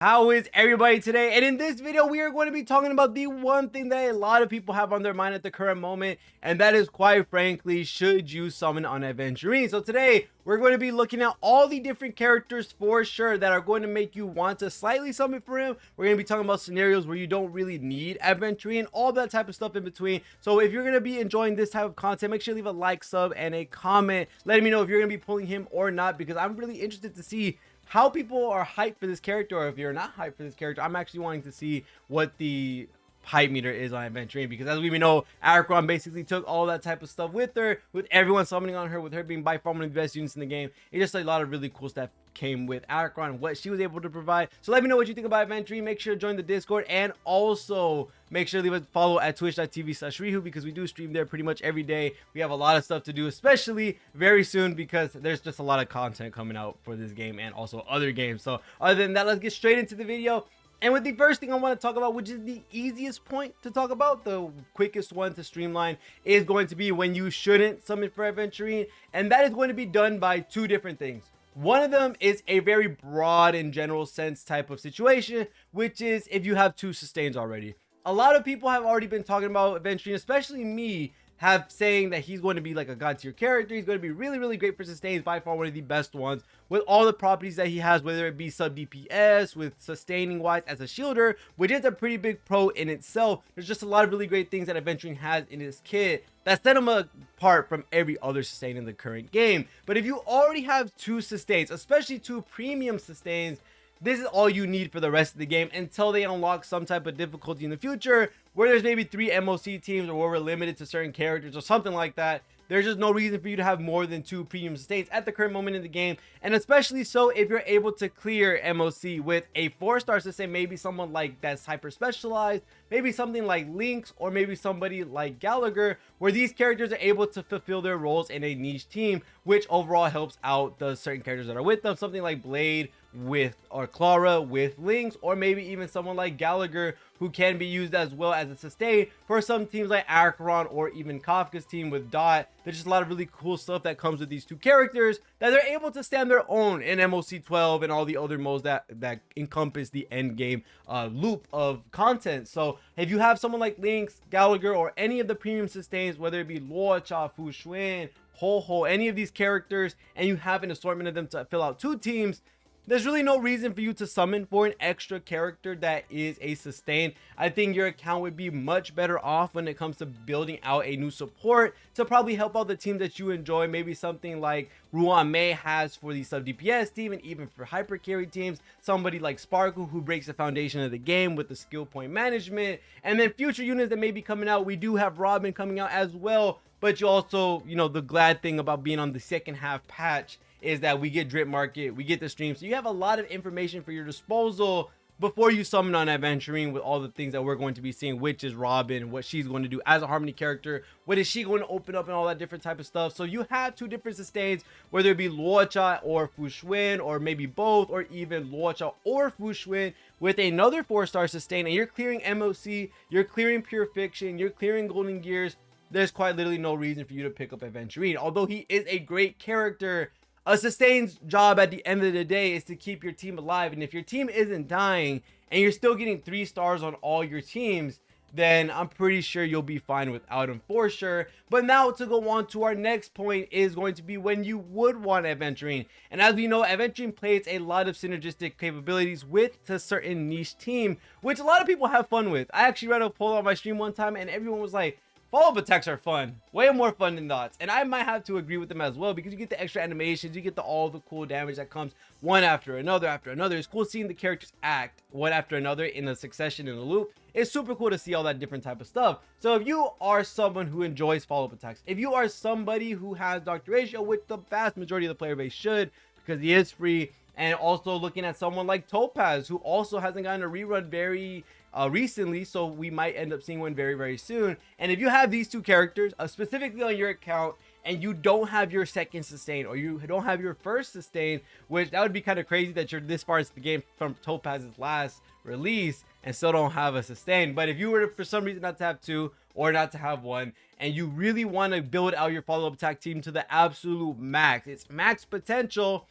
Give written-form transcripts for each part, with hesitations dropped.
How is everybody today? And in this video, we are going to be talking about the one thing that a lot of people have on their mind at the current moment, and that is, quite frankly, should you summon on Aventurine? So today, we're going to be looking at all the different characters for sure that are going to make you want to slightly summon for him. We're going to be talking about scenarios where you don't really need Aventurine, all that type of stuff in between. So if you're going to be enjoying this type of content, make sure you leave a like, sub, and a comment letting me know if you're going to be pulling him or not, because I'm really interested to see how people are hyped for this character, or if you're not hyped for this character. I'm actually wanting to see what the hype meter is on Aventurine, because as we know, Aventurine basically took all that type of stuff with her, with everyone summoning on her, with her being by far one of the best units in the game. It's just a lot of really cool stuff came with Aventurine and what she was able to provide. So let me know what you think about Aventurine. Make sure to join the Discord, and also make sure to leave a follow at twitch.tv/REHOO, because we do stream there pretty much every day. We have a lot of stuff to do, especially very soon, because there's just a lot of content coming out for this game and also other games. So other than that, let's get straight into the video. And with the first thing I want to talk about, which is the easiest point to talk about, the quickest one to streamline, is going to be when you shouldn't summon for Aventurine. And that is going to be done by two different things. One of them is a very broad and general sense type of situation, which is if you have two sustains already. A lot of people have already been talking about Aventurine, especially me, have saying that he's going to be like a god tier character. He's going to be really great for sustains, by far one of the best ones, with all the properties that he has, whether it be sub DPS, with sustaining wise as a shielder, which is a pretty big pro in itself. There's just a lot of really great things that Aventurine has in his kit that set him apart from every other sustain in the current game. But if you already have two sustains, especially two premium sustains, this is all you need for the rest of the game until they unlock some type of difficulty in the future, where there's maybe 3 MOC teams, or where we're limited to certain characters or something like that. There's just no reason for you to have more than 2 premium sustains at the current moment in the game. And especially so if you're able to clear MOC with a 4-star sustain, maybe someone like that's hyper specialized, maybe something like Lynx, or maybe somebody like Gallagher, where these characters are able to fulfill their roles in a niche team, which overall helps out the certain characters that are with them. Something like Blade with, or Clara with Lynx, or maybe even someone like Gallagher, who can be used as well as a sustain for some teams like Aventurine, or even Kafka's team with Dot. There's just a lot of really cool stuff that comes with these two characters that they're able to stand their own in MOC 12 and all the other modes that encompass the end game loop of content. So if you have someone like Lynx, Gallagher, or any of the premium sustains, whether it be Luocha, Fu Xuan, Ho, any of these characters, and you have an assortment of them to fill out 2 teams, there's really no reason for you to summon for an extra character that is a sustain. I think your account would be much better off when it comes to building out a new support to probably help out the team that you enjoy. Maybe something like Ruan Mei has for the sub DPS team, and even for hyper carry teams, somebody like Sparkle, who breaks the foundation of the game with the skill point management. And then future units that may be coming out, we do have Robin coming out as well. But you also, the glad thing about being on the second half patch is that we get drip market, we get the stream, so you have a lot of information for your disposal before you summon on Aventurine, with all the things that we're going to be seeing, which is Robin, what she's going to do as a Harmony character, what is she going to open up, and all that different type of stuff. So you have 2 different sustains, whether it be Luocha or Fu Xuan, or maybe both, or even Luocha or Fu Xuan with another 4-star sustain, and you're clearing MOC, you're clearing Pure Fiction, you're clearing Golden Gears. There's quite literally no reason for you to pick up Aventurine. Although he is a great character, a sustain's job at the end of the day is to keep your team alive. And if your team isn't dying and you're still getting 3 stars on all your teams, then I'm pretty sure you'll be fine without him for sure. But now to go on to our next point is going to be when you would want Aventurine. And as we know, Aventurine plays a lot of synergistic capabilities with a certain niche team, which a lot of people have fun with. I actually ran a poll on my stream one time, and everyone was like, follow-up attacks are fun, way more fun than dots. And I might have to agree with them as well, because you get the extra animations, you get all the cool damage that comes one after another after another. It's cool seeing the characters act one after another in a succession, in a loop. It's super cool to see all that different type of stuff. So if you are someone who enjoys follow-up attacks, if you are somebody who has Dr. Ratio, which the vast majority of the player base should, because he is free, and also looking at someone like Topaz, who also hasn't gotten a rerun very recently, so we might end up seeing one very soon. And if you have these 2 characters specifically on your account, and you don't have your second sustain, or you don't have your first sustain, which that would be kind of crazy that you're this far into the game from Topaz's last release and still don't have a sustain. But if you were to, for some reason, not to have 2 or not to have 1, and you really want to build out your follow-up attack team to the absolute max, its max potential,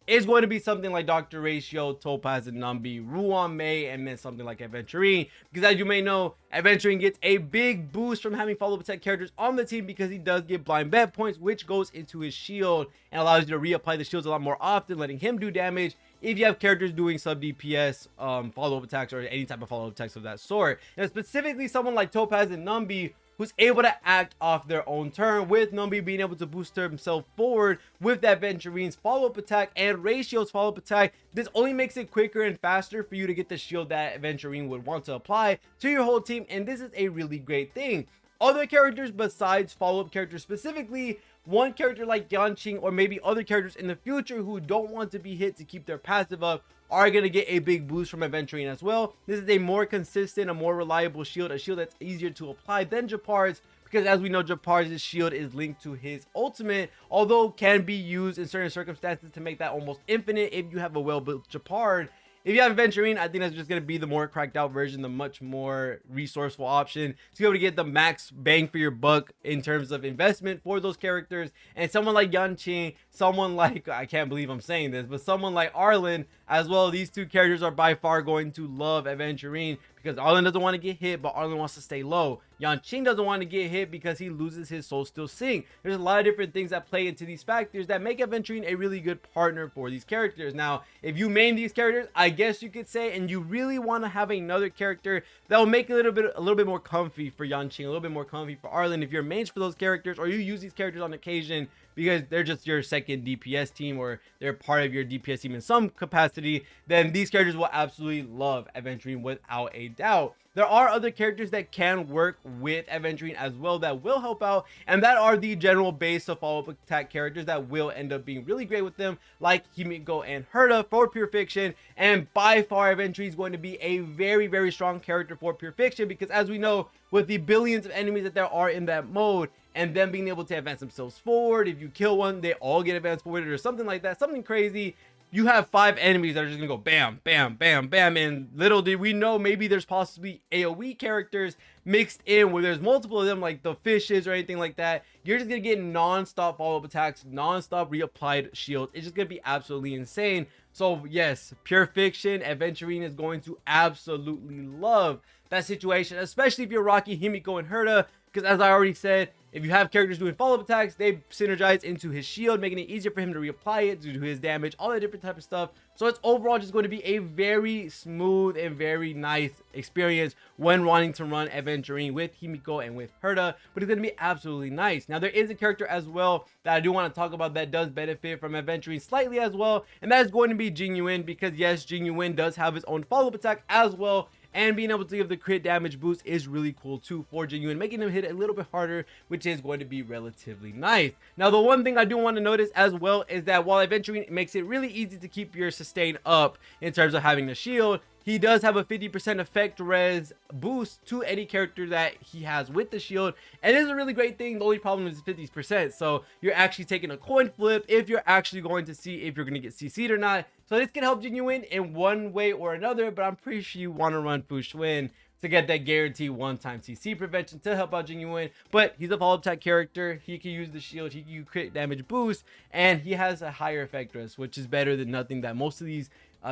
is going to be something like Dr. Ratio, Topaz, and Numby, Ruan May, and then something like Aventurine. Because as you may know, Aventurine gets a big boost from having follow-up attack characters on the team because he does get blind bet points, which goes into his shield and allows you to reapply the shields a lot more often, letting him do damage if you have characters doing sub DPS follow-up attacks or any type of follow-up attacks of that sort. And specifically someone like Topaz and Numby, who's able to act off their own turn, with Numby being able to boost himself forward with that Aventurine's follow-up attack and Ratio's follow-up attack. This only makes it quicker and faster for you to get the shield that Aventurine would want to apply to your whole team, and this is a really great thing. Other characters besides follow-up characters, specifically one character like Yanqing or maybe other characters in the future who don't want to be hit to keep their passive up, are going to get a big boost from Aventurine as well. This is a more consistent, a more reliable shield, a shield that's easier to apply than Japar's, because as we know, Japar's shield is linked to his ultimate, although can be used in certain circumstances to make that almost infinite if you have a well-built Japar. If you have Aventurine, I think that's just going to be the more cracked out version, the much more resourceful option to be able to get the max bang for your buck in terms of investment for those characters. And someone like Yanqing, someone like, I can't believe I'm saying this, but someone like Arlen as well, these two characters are by far going to love Aventurine because Arlen doesn't want to get hit, but Arlen wants to stay low. Yanqing doesn't want to get hit because he loses his Soul Steel Sync. There's a lot of different things that play into these factors that make Aventurine a really good partner for these characters. Now, if you main these characters, I guess you could say, and you really want to have another character that will make it a little bit more comfy for Yanqing, a little bit more comfy for Arlen, if you're mains for those characters, or you use these characters on occasion because they're just your second DPS team or they're part of your DPS team in some capacity, then these characters will absolutely love Aventurine without a doubt. There are other characters that can work with Aventurine as well that will help out, and that are the general base of follow-up attack characters that will end up being really great with them, like Himiko and Herta for Pure Fiction. And by far, Aventurine is going to be a very, very strong character for Pure Fiction because, as we know, with the billions of enemies that there are in that mode, and them being able to advance themselves forward, if you kill one, they all get advanced forward or something like that, something crazy. You have 5 enemies that are just gonna go bam, bam, bam, bam, and little did we know, maybe there's possibly AoE characters mixed in where there's multiple of them, like the fishes or anything like that. You're just gonna get non-stop follow-up attacks, non-stop reapplied shields. It's just gonna be absolutely insane. So yes, Pure Fiction, Aventurine is going to absolutely love that situation, especially if you're rocking Himiko and Herta, because as I already said, if you have characters doing follow-up attacks, they synergize into his shield, making it easier for him to reapply it, to do his damage, all that different type of stuff. So it's overall just going to be a very smooth and very nice experience when wanting to run Aventurine with Himiko and with Herta, but it's going to be absolutely nice. Now, there is a character as well that I do want to talk about that does benefit from Aventurine slightly as well, and that is going to be Jingyuin, because yes, Jingyuin does have his own follow-up attack as well, and being able to give the crit damage boost is really cool too for Jingyuin, making him hit a little bit harder, which is going to be relatively nice. Now, the one thing I do want to notice as well is that while Aventurine makes it really easy to keep your sustain up in terms of having the shield, he does have a 50% effect res boost to any character that he has with the shield, and it is a really great thing. The only problem is 50%, so you're actually taking a coin flip if you're actually going to see if you're going to get CC'd or not. So this can help Jingyuin in one way or another, but I'm pretty sure you want to run Fu Xuan to get that guaranteed one-time CC prevention to help out Jingyuin. But he's a follow-up attack character. He can use the shield, he can use crit damage boost, and he has a higher effect res, which is better than nothing that most of these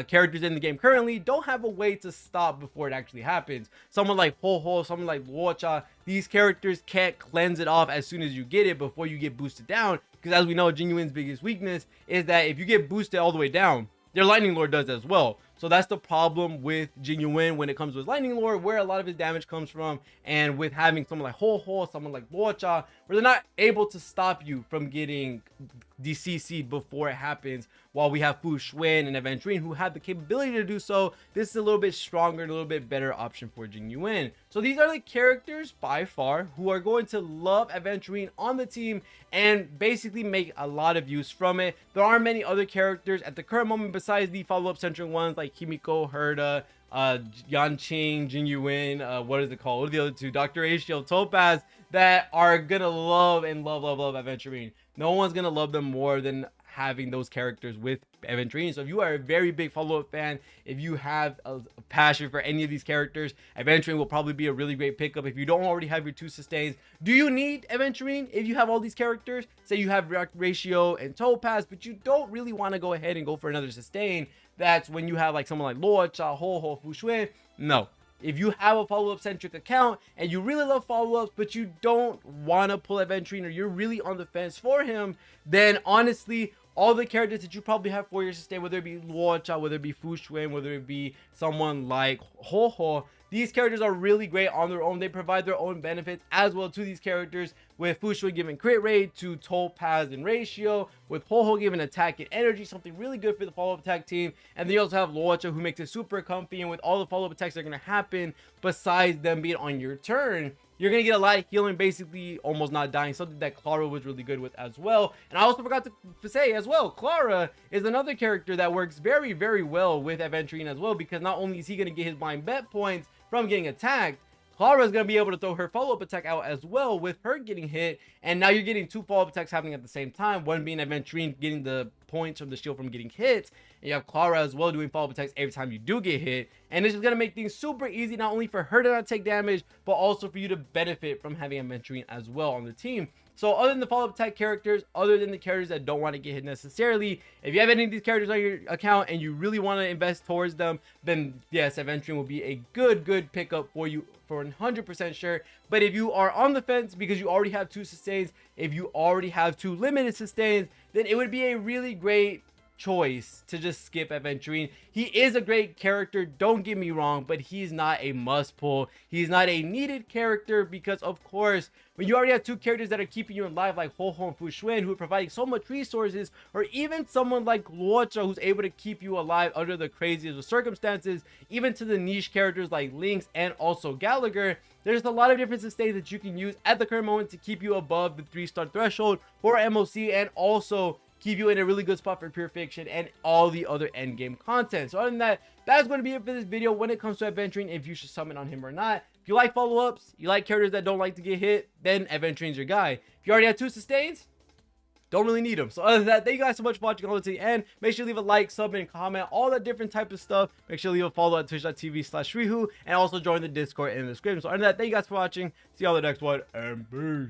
characters in the game currently don't have a way to stop before it actually happens. Someone like Ho-Ho, someone like Luocha, these characters can't cleanse it off as soon as you get it before you get boosted down, because as we know, Jingyuin's biggest weakness is that if you get boosted all the way down, their Lightning Lord does as well. So that's the problem with Jingyuin when it comes with Lightning Lord, where a lot of his damage comes from, and with having someone like Ho-Ho, someone like Luocha, where they're not able to stop you from getting DCC'd before it happens, while we have Fu Xuan and Aventurine who have the capability to do so. This is a little bit stronger and a little bit better option for Jingyuin. So these are the characters by far who are going to love Aventurine on the team and basically make a lot of use from it. There are many other characters at the current moment besides the follow-up centric ones like Himiko, Herta, Yanqing, Jingyuin, what is it called? What are the other two? Dr. Ratio, Topaz, that are gonna love Aventurine. No one's gonna love them more than having those characters with Aventurine. So if you are a very big follow-up fan, if you have a passion for any of these characters, Aventurine will probably be a really great pickup. If you don't already have your 2 sustains, do you need Aventurine if you have all these characters? Say you have Ratio and Topaz, but you don't really want to go ahead and go for another sustain. That's when you have like someone like Luocha, Ho-Ho, Fuxuan. No. If you have a follow-up centric account and you really love follow-ups, but you don't want to pull Aventurine, or you're really on the fence for him, then honestly, all the characters that you probably have for your sustain, whether it be Luocha, whether it be Fuxuan, whether it be someone like Ho-Ho, these characters are really great on their own. They provide their own benefits as well to these characters, with Fuxuan giving crit rate to Topaz and Ratio, with Ho-Ho giving attack and energy, something really good for the follow-up attack team. And then you also have Luocha, who makes it super comfy, and with all the follow-up attacks that are going to happen, besides them being on your turn, you're going to get a lot of healing, basically almost not dying, something that Clara was really good with as well. And I also forgot to say as well, Clara is another character that works very, very well with Aventurine as well, because not only is he going to get his blind bet points from getting attacked, Clara is going to be able to throw her follow-up attack out as well with her getting hit. And now you're getting 2 follow-up attacks happening at the same time. One being Aventurine getting the points from the shield from getting hit. And you have Clara as well doing follow-up attacks every time you do get hit. And this is going to make things super easy, not only for her to not take damage, but also for you to benefit from having Aventurine as well on the team. So other than the follow-up attack characters, other than the characters that don't want to get hit necessarily, if you have any of these characters on your account and you really want to invest towards them, then yes, Aventurine will be a good pickup for you for 100% sure. But if you are on the fence because you already have 2 sustains, if you already have 2 limited sustains, then it would be a really great choice to just skip Aventurine. He is a great character, don't get me wrong, but he's not a must pull. He's not a needed character, because of course, when you already have 2 characters that are keeping you alive, like Ho-Ho and Fuxuan, who are providing so much resources, or even someone like Luocha, who's able to keep you alive under the craziest of circumstances, even to the niche characters like Lynx and also Gallagher, there's a lot of different sustains that you can use at the current moment to keep you above the 3-star threshold for MOC, and also keep you in a really good spot for Pure Fiction and all the other end game content. So other than that, that's going to be it for this video when it comes to Aventurine, if you should summon on him or not. If you like follow-ups, you like characters that don't like to get hit, then Aventurine's your guy. If you already have 2 sustains, don't really need them. So other than that, thank you guys so much for watching all the way to the end. Make sure you leave a like, sub, and comment, all that different type of stuff. Make sure you leave a follow at twitch.tv/REHOO, and also join the Discord in the description. So other than that, thank you guys for watching. See y'all in the next one, and peace.